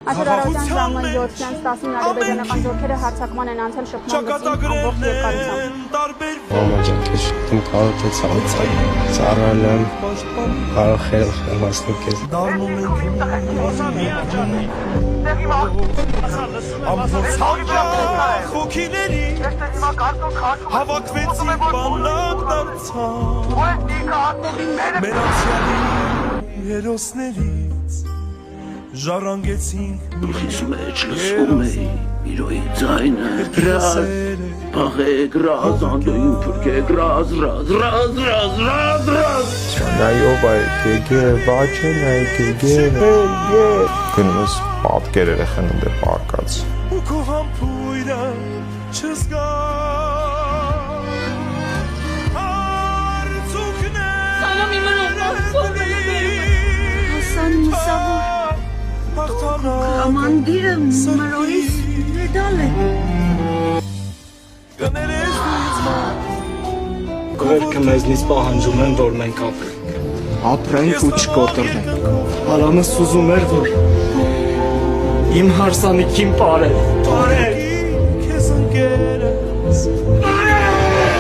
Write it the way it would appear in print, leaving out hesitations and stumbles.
Աշարարության ժամը 7-ից 10-ին ադրբեջանական զորքերը հարձակման են անցել շփման գծին ամբողջ երկարությամբ։ Մամա ջան, քեզ շփում կարող թե ծառայել եմ, կարող խելացնի քեզ։ Խոքիների հավաքվեցին բանակ դարձան մեր անցյալի հերոսներից ժառանգեցինք Ուրիշ մեջ լսում էի իրոյի ձայնը Ռազ, պաղեք, ռազ, անդոյին պրկեք, ռազ Նայով այգեգե, վաչեն այգեգե, գնում ես պատկեր երեխան ընդ է պարկած ու քո համբույրը չզգա Սալամի Հասան Մուսավոր Կամանդիրը մրորիս մեդալ է Գվերքը մեզնից պահանջում են, որ մենք ապրենք ու չկոտրվենք Արամս ուզում էր, որ իմ հարսանիքին պարել քեզ ընկերս